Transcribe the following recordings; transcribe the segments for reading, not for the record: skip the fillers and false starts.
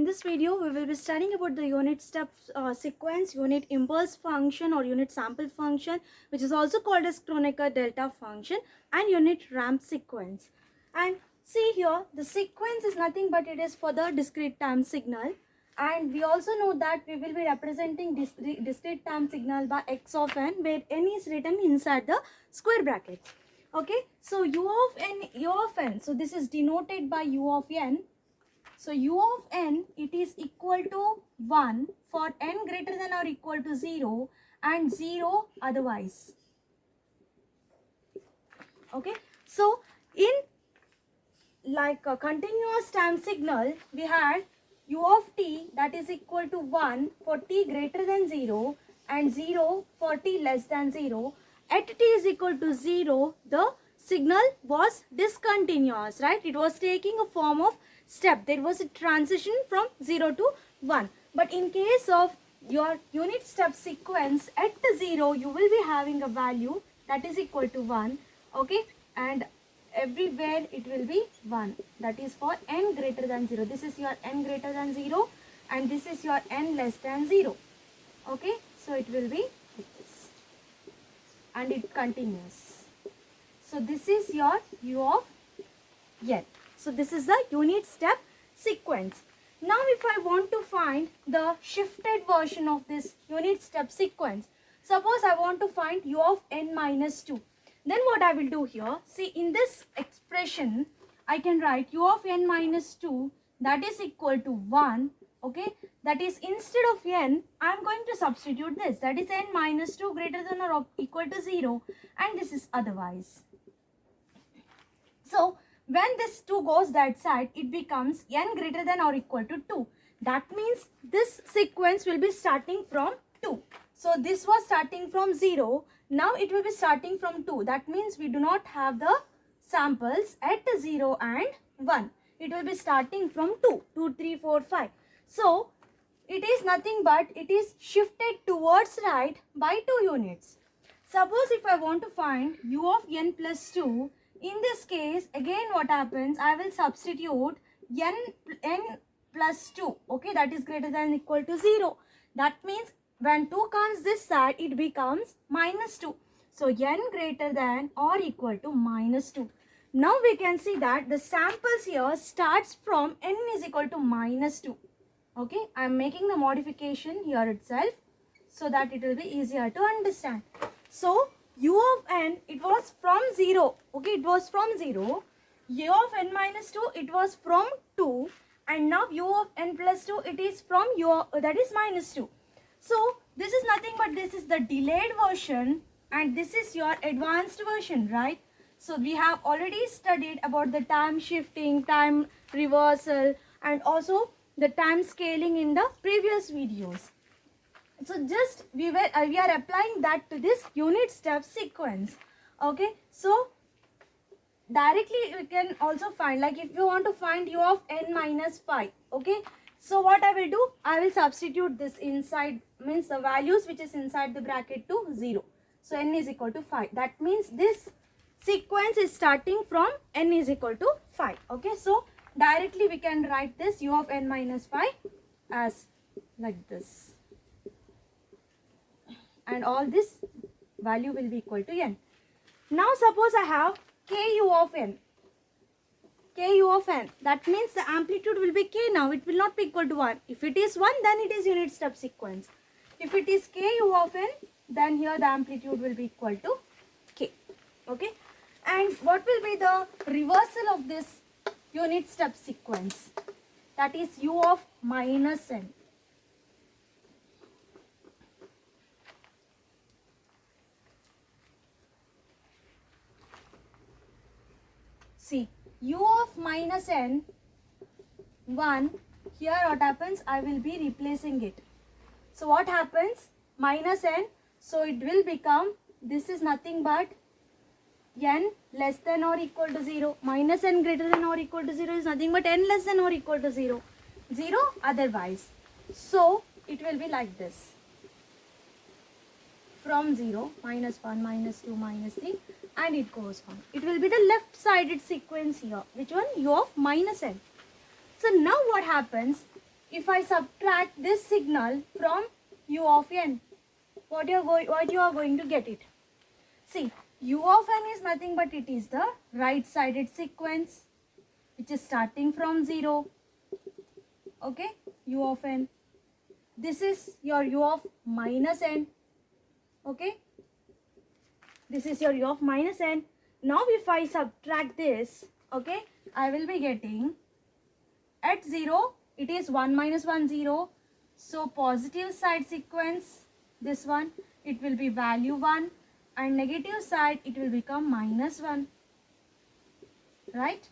this video, we will be studying about the unit step sequence, unit impulse function or unit sample function, which is also called as Kronecker delta function, and unit ramp sequence. And see here, the sequence is nothing but it is for the discrete time signal. And we also know that we will be representing discrete time signal by x of n, where n is written inside the square brackets. Okay, so u of n, so this is denoted by u of n. So u of n, it is equal to 1 for n greater than or equal to 0 and 0 otherwise. Okay, so in like a continuous time signal, we had u of t that is equal to 1 for t greater than 0 and 0 for t less than 0. At t is equal to 0, the signal was discontinuous, right? It was taking a form of step. There was a transition from 0 to 1. But in case of your unit step sequence, at 0, you will be having a value that is equal to 1. Okay, and everywhere it will be 1. That is for n greater than 0. This is your n greater than 0 and this is your n less than 0. Okay, so it will be like this and it continues. So this is your u of n. So this is the unit step sequence. Now if I want to find the shifted version of this unit step sequence, suppose I want to find u of n minus 2. Then what I will do here, see in this expression, I can write u of n minus 2 that is equal to 1. Okay, that is instead of n, I am going to substitute this. That is n minus 2 greater than or equal to 0 and this is otherwise. So when this 2 goes that side, it becomes n greater than or equal to 2. That means this sequence will be starting from 2. So this was starting from 0. Now it will be starting from 2. That means we do not have the samples at 0 and 1. It will be starting from 2, 2, 3, 4, 5. So it is nothing but it is shifted towards right by 2 units. Suppose if I want to find u of n plus 2, in this case, again what happens, I will substitute n plus 2, okay, that is greater than or equal to 0. That means when 2 comes this side, it becomes minus 2. So n greater than or equal to minus 2. Now we can see that the samples here starts from n is equal to minus 2. Okay, I am making the modification here itself so that it will be easier to understand. So u of n, it was from 0. Okay, it was from 0. U of n minus 2, it was from 2. And now u of n plus 2, it is from that is minus 2. So this is nothing but this is the delayed version and this is your advanced version, right? So we have already studied about the time shifting, time reversal and also the time scaling in the previous videos. So just we are applying that to this unit step sequence. Okay, so directly we can also find, like if you want to find u of n minus 5. Okay, so what I will do, I will substitute this inside, means the values which is inside the bracket to 0. So n is equal to 5. That means this sequence is starting from n is equal to 5. Okay, so directly we can write this u of n minus 5 as like this. And all this value will be equal to n. Now suppose I have ku of n. Ku of n. That means the amplitude will be k now. It will not be equal to 1. If it is 1, then it is unit step sequence. If it is ku of n, then here the amplitude will be equal to k. Okay. And what will be the reversal of this unit step sequence? That is u of minus n. See, u of minus n, 1, here what happens, I will be replacing it. So what happens, minus n, so it will become, this is nothing but n less than or equal to 0. Minus n greater than or equal to 0 is nothing but n less than or equal to 0. 0 otherwise. So it will be like this. From 0, minus 1, minus 2, minus 3 and it goes on. It will be the left sided sequence here. Which one? U of minus n. So now what happens? if I subtract this signal from u of n, what you are going to get it? See, u of n is nothing but it is the right-sided sequence which is starting from 0. Okay, u of n. This is your u of minus n. Okay, this is your u of minus n. Now if I subtract this, okay, I will be getting at 0, it is 1 minus 1, 0. So positive side sequence, this one, it will be value 1, and negative side, it will become minus 1. Right?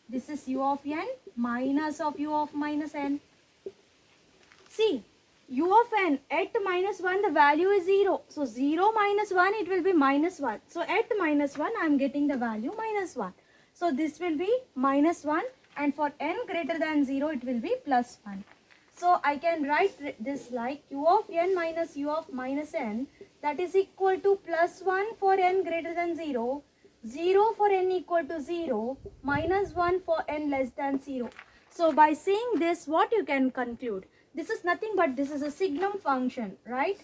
This is u of n minus of u of minus n. See, u of n at minus 1, the value is 0. So 0 minus 1, it will be minus 1. So at minus 1, I am getting the value minus 1. So this will be minus 1, and for n greater than 0, it will be plus 1. So I can write this like u of n minus u of minus n, that is equal to plus 1 for n greater than 0, 0 for n equal to 0, minus 1 for n less than 0. So by seeing this, what you can conclude? This is nothing but this is a signum function, right?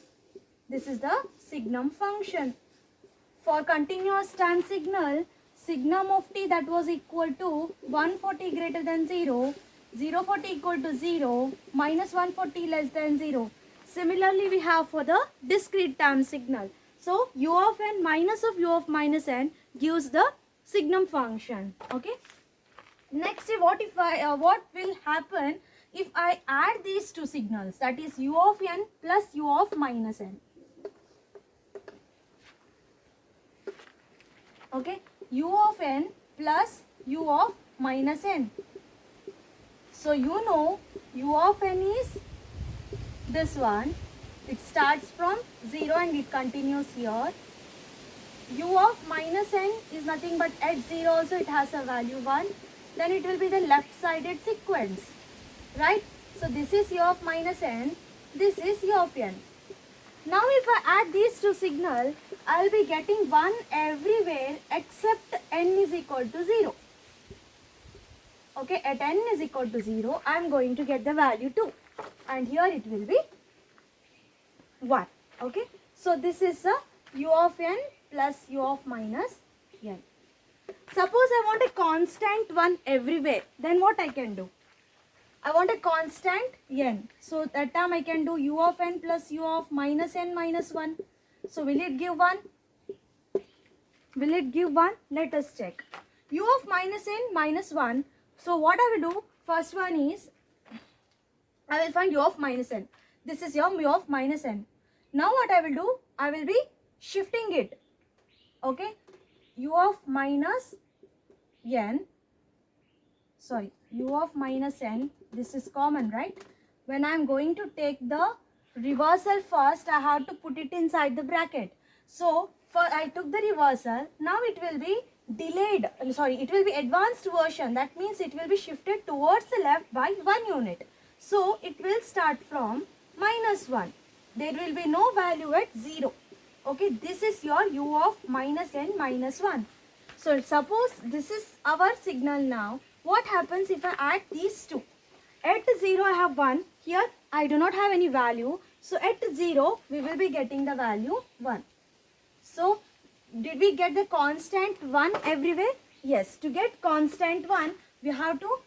This is the signum function. For continuous time signal, signum of t that was equal to 1 for t greater than 0, 0 for t equal to 0, minus 1 for t less than 0. Similarly, we have for the discrete time signal. So, u of n minus of u of minus n gives the signum function. Okay. Next, what will happen if I add these two signals, that is u of n plus u of minus n. Okay, u of n plus u of minus n. So you know u of n is this one. It starts from 0 and it continues here. U of minus n is nothing but at 0 also it has a value 1. Then it will be the left-sided sequence. Right? So this is u of minus n. This is u of n. Now if I add these two signals, I will be getting 1 everywhere except n is equal to 0. Okay, at n is equal to 0, I am going to get the value 2. And here it will be 1. Okay, so this is a u of n plus u of minus n. Suppose I want a constant 1 everywhere, then what I can do? I want a constant n. So that time I can do u of n plus u of minus n minus 1. So will it give 1? Will it give 1? Let us check. U of minus n minus 1. So what I will do? First one is, I will find u of minus n. This is your u of minus n. Now what I will do? I will be shifting it. Okay. U of minus n. Sorry. U of minus n. This is common, right? When I am going to take the reversal first, I have to put it inside the bracket. So, I took the reversal. Now it will be delayed. It will be advanced version. That means it will be shifted towards the left by 1 unit. So, it will start from minus 1. There will be no value at 0. Okay, this is your u of minus n minus 1. So, suppose this is our signal now. What happens if I add these two? At 0, I have 1. Here, I do not have any value. So, at 0, we will be getting the value 1. So, did we get the constant 1 everywhere? Yes. To get constant 1, we have to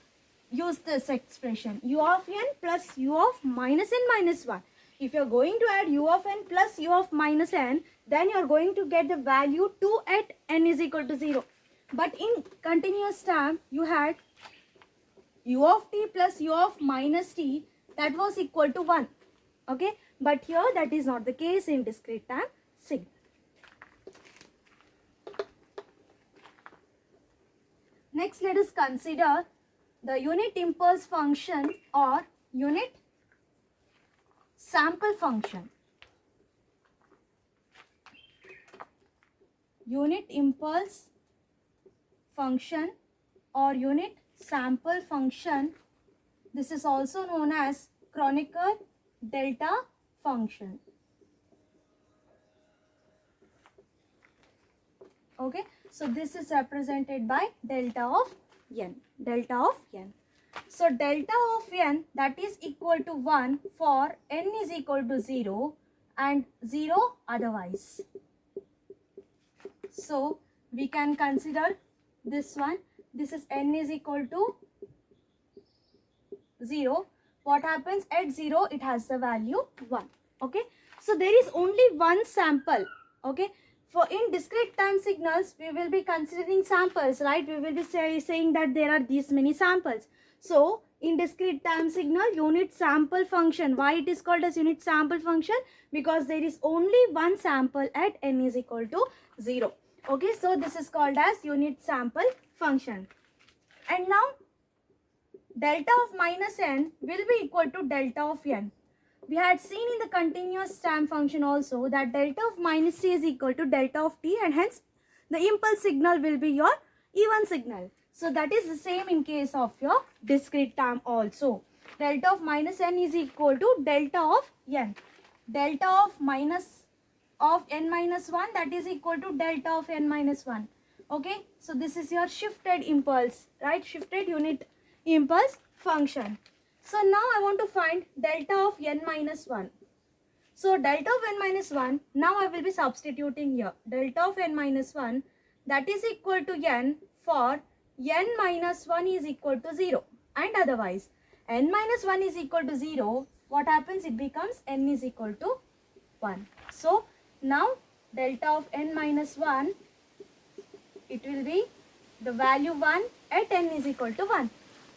use this expression. U of n plus u of minus n minus 1. If you are going to add u of n plus u of minus n, then you are going to get the value 2 at n is equal to 0. But in continuous time, you had u of t plus u of minus t, that was equal to 1. Okay. But here that is not the case in discrete time signal. Next, let us consider the unit impulse function or unit sample function. Unit impulse function or unit sample function. This is also known as Kronecker delta function. Okay, so this is represented by delta of n. Delta of n. So delta of n that is equal to 1 for n is equal to 0 and 0 otherwise. So we can consider this one. This is n is equal to 0. What happens at 0? It has the value 1. Okay. So there is only one sample. Okay. For in discrete time signals, we will be considering samples, right? We will be saying that there are these many samples. So in discrete time signal, unit sample function. Why it is called as unit sample function? Because there is only one sample at n is equal to 0. Okay. So this is called as unit sample function. And now delta of minus n will be equal to delta of n. We had seen in the continuous time function also that delta of minus t is equal to delta of t, and hence the impulse signal will be your even signal. So that is the same in case of your discrete time also. Delta of minus n is equal to delta of n. Delta of n minus 1, that is equal to delta of n minus 1. Okay. So this is your shifted impulse, right? Shifted unit impulse function. So now I want to find delta of n minus 1. So delta of n minus 1, now I will be substituting here. Delta of n minus 1, that is equal to n for n minus 1 is equal to 0. And otherwise, n minus 1 is equal to 0. What happens? It becomes n is equal to 1. So now delta of n minus 1, it will be the value 1 at n is equal to 1.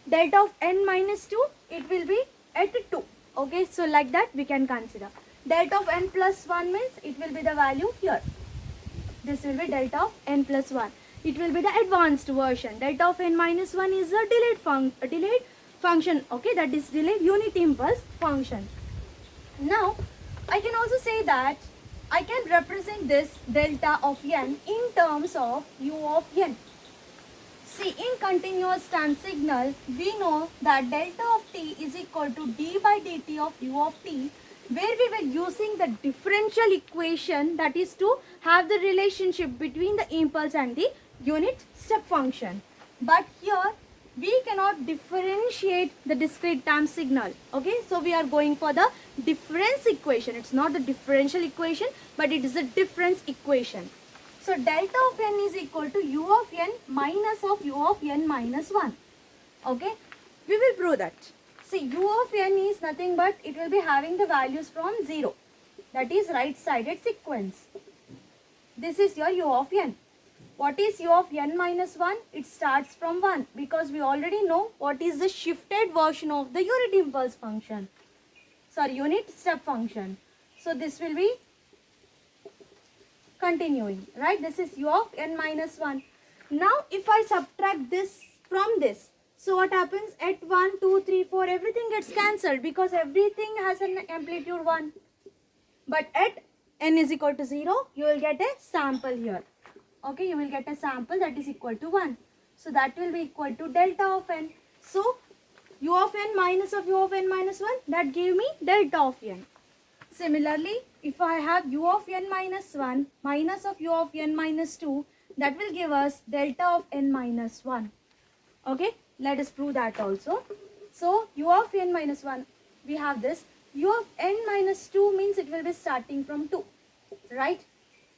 Delta of n minus 2, it will be at 2. Okay, so like that we can consider. Delta of n plus 1 means it will be the value here. This will be delta of n plus 1. It will be the advanced version. Delta of n minus 1 is a delayed function. Okay, that is delayed unit impulse function. Now, I can also say that I can represent this delta of n in terms of u of n. See, in continuous time signal, we know that delta of t is equal to d by dt of u of t, where we were using the differential equation, that is to have the relationship between the impulse and the unit step function. But here, we cannot differentiate the discrete time signal. Okay, so we are going for the difference equation. It's not the differential equation, but it is a difference equation. So delta of n is equal to u of n minus of u of n minus 1. Okay, we will prove that. See, u of n is nothing but it will be having the values from 0. That is right-sided sequence. This is your u of n. What is u of n minus 1? It starts from 1 because we already know what is the shifted version of the unit impulse function. Sorry, unit step function. So this will be continuing, right? This is u of n minus 1. Now, if I subtract this from this, so what happens? At 1, 2, 3, 4, everything gets cancelled because everything has an amplitude 1. But at n is equal to 0, you will get a sample here. Okay, you will get a sample that is equal to 1. So that will be equal to delta of n. So u of n minus of u of n minus 1, that gave me delta of n. Similarly, if I have u of n minus 1 minus of u of n minus 2, that will give us delta of n minus 1. Okay, let us prove that also. So u of n minus 1, we have this. U of n minus 2 means it will be starting from 2, right?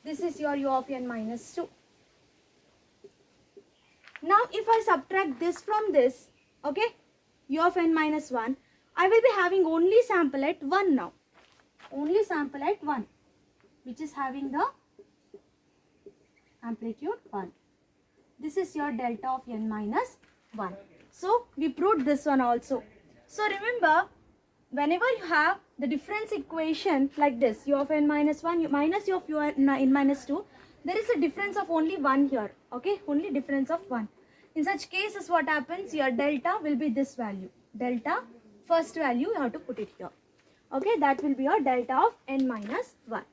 This is your u of n minus 2. Now, if I subtract this from this, okay, u of n minus 1, I will be having only sample at 1 now. Only sample at 1, which is having the amplitude 1. This is your delta of n minus 1. So, we proved this one also. So, remember, whenever you have the difference equation like this, u of n minus 1 minus u of n minus 2, there is a difference of only 1 here. Okay, only difference of 1. In such cases, what happens? Your delta will be this value. Delta, first value, you have to put it here. Okay, that will be your delta of n minus 1.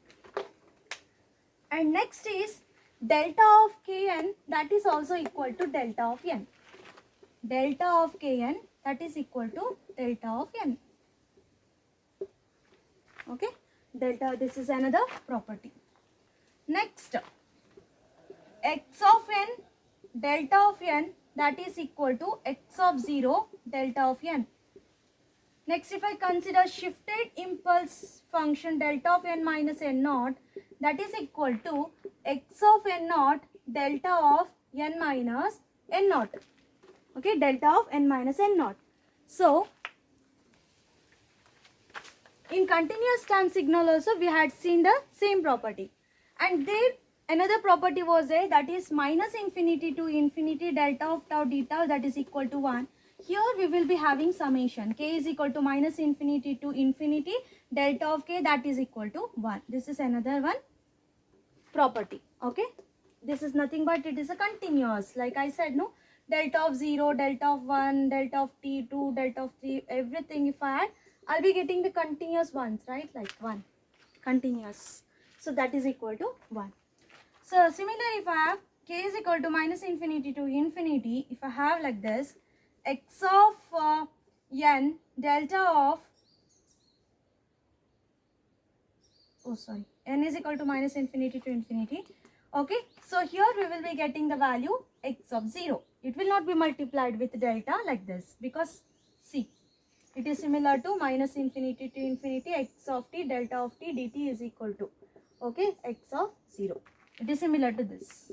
And next is delta of kn, that is also equal to delta of n. Delta of kn, that is equal to delta of n. Okay, delta, this is another property. Next, x of n, delta of n, that is equal to x of 0 delta of n. Next, if I consider shifted impulse function delta of n minus n naught, that is equal to x of n naught delta of n minus n naught. Okay, delta of n minus n naught. So, in continuous time signal also we had seen the same property, and there another property was there, that is minus infinity to infinity delta of tau d tau, that is equal to 1. Here we will be having summation k is equal to minus infinity to infinity delta of k, that is equal to 1. This is another one property. Okay, this is nothing but it is a continuous, like I said, no, delta of 0, delta of 1, delta of t2, delta of 3, everything if I add, I'll be getting the continuous ones, right? Like 1 continuous, so that is equal to 1. So similarly, if I have k is equal to minus infinity to infinity, if I have like this, x of n delta of, n is equal to minus infinity to infinity. Okay, so here we will be getting the value x of 0. It will not be multiplied with delta like this, because see, it is similar to minus infinity to infinity x of t delta of t dt is equal to, okay, x of 0. It is similar to this.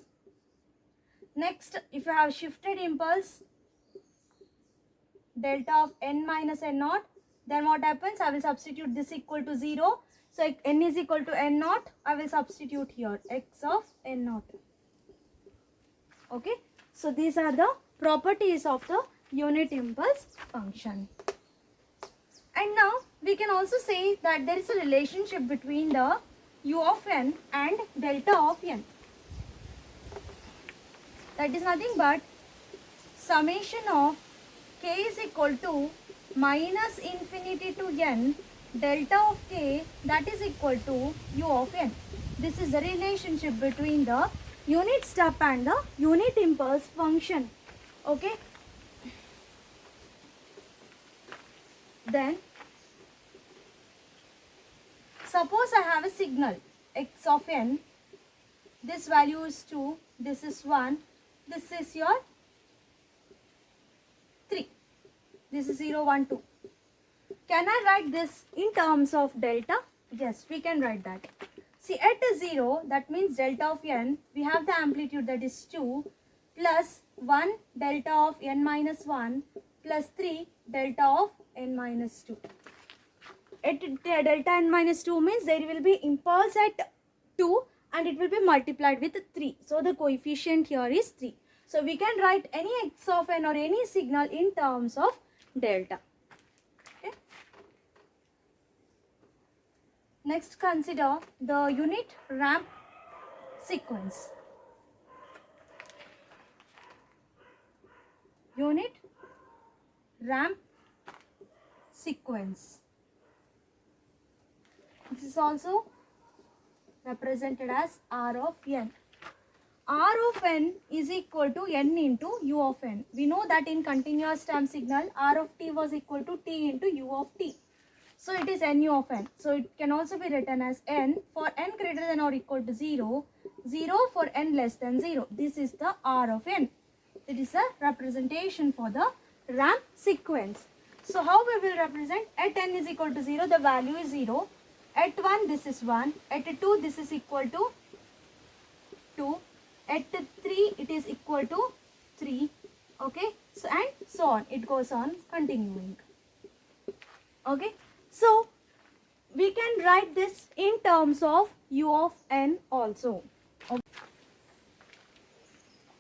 Next, if you have shifted impulse delta of n minus n naught, then what happens? I will substitute this equal to 0. So n is equal to n naught. I will substitute here x of n naught. Okay. So these are the properties of the unit impulse function. And now we can also say that there is a relationship between the u of n and delta of n. That is nothing but summation of k is equal to minus infinity to n delta of k, that is equal to u of n. This is the relationship between the unit step and the unit impulse function. Okay. Then suppose I have a signal x of n. This value is 2, this is 1, this is your 3. This is 0, 1, 2. Can I write this in terms of delta? Yes, we can write that. See, at 0, that means delta of n, we have the amplitude, that is 2, plus 1 delta of n minus 1, plus 3 delta of n minus 2. At delta n minus 2 means there will be impulse at 2 and it will be multiplied with 3. So the coefficient here is 3. So we can write any x of n or any signal in terms of delta. Okay. Next, consider the unit ramp sequence. Unit ramp sequence. This is also represented as R of n. R of n is equal to n into u of n. We know that in continuous time signal, R of t was equal to t into u of t. So it is nu of n. So it can also be written as n for n greater than or equal to 0, 0 for n less than 0. This is the R of n. It is a representation for the ramp sequence. So how we will represent? At n is equal to 0, the value is 0. At 1, this is 1. At 2, this is equal to 2. At 3, it is equal to 3. Okay. So, and so on. It goes on continuing. Okay. So, we can write this in terms of u of n also. Okay.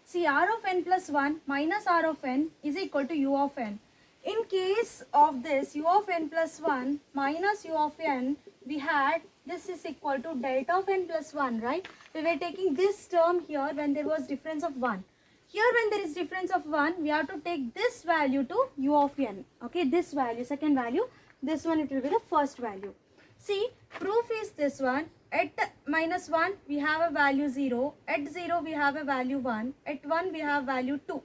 See, r of n plus 1 minus r of n is equal to u of n. In case of this u of n plus 1 minus u of n, we had this is equal to delta of n plus 1, right? We were taking this term here when there was difference of 1. Here when there is difference of 1, we have to take this value to u of n. Okay, this value, second value, this one it will be the first value. See, proof is this one. At minus 1, we have a value 0. At 0, we have a value 1. At 1, we have value 2.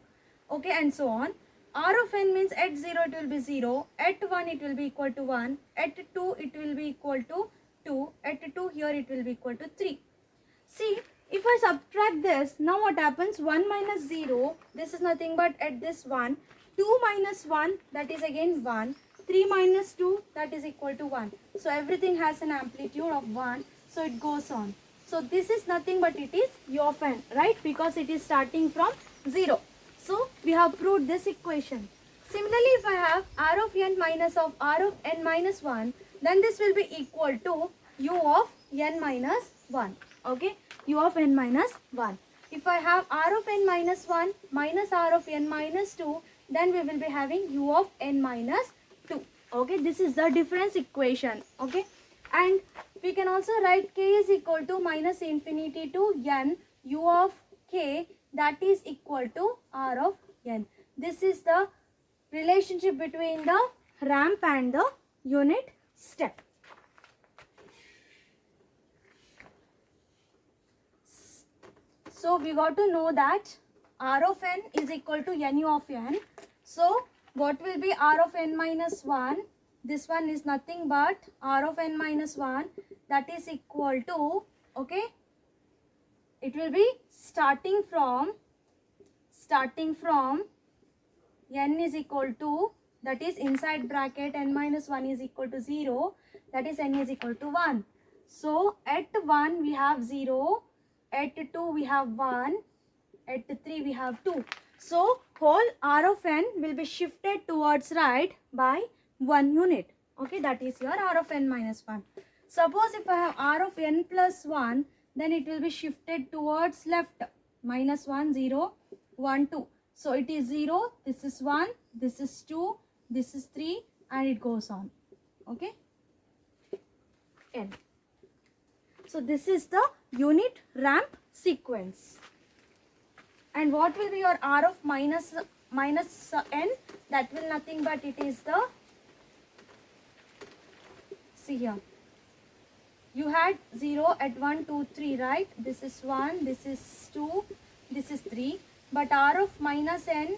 Okay, and so on. R of n means at 0 it will be 0, at 1 it will be equal to 1, at 2 it will be equal to 2, at 2 here it will be equal to 3. See, if I subtract this, now what happens? 1 minus 0, this is nothing but at this 1, 2 minus 1, that is again 1. 3 minus 2, that is equal to 1. So everything has an amplitude of 1. So it goes on. So this is nothing but it is u of n, right? Because it is starting from 0. So we have proved this equation. Similarly, if I have r of n minus of r of n minus 1, then this will be equal to u of n minus 1. Okay, u of n minus 1. If I have r of n minus 1 minus r of n minus 2, then we will be having u of n minus 2. Okay, this is the difference equation. Okay, and we can also write k is equal to minus infinity to n u of k, that is equal to r of n. This is the relationship between the ramp and the unit step. So we got to know that r of n is equal to nu of n. So what will be r of n minus 1? This one is nothing but r of n minus 1, that is equal to, okay, it will be starting from n is equal to, that is inside bracket n minus 1 is equal to 0, that is n is equal to 1. So at 1 we have 0, at 2 we have 1, at 3 we have 2. So whole r of n will be shifted towards right by 1 unit. Okay, that is your r of n minus 1. Suppose if I have r of n plus 1, then it will be shifted towards left. Minus 1, 0, 1, 2. So it is 0, this is 1, this is 2, this is 3, and it goes on. Okay, n. So this is the unit ramp sequence. And what will be your r of minus n? That will nothing but it is the, see here, you had 0 at 1, 2, 3, right? This is 1, this is 2, this is 3. But r of minus n,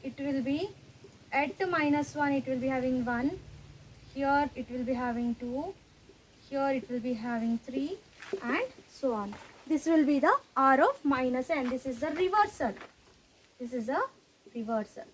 it will be at minus 1, it will be having 1. Here it will be having 2. Here it will be having 3, and so on. This will be the r of minus n. This is the reversal. This is a reversal.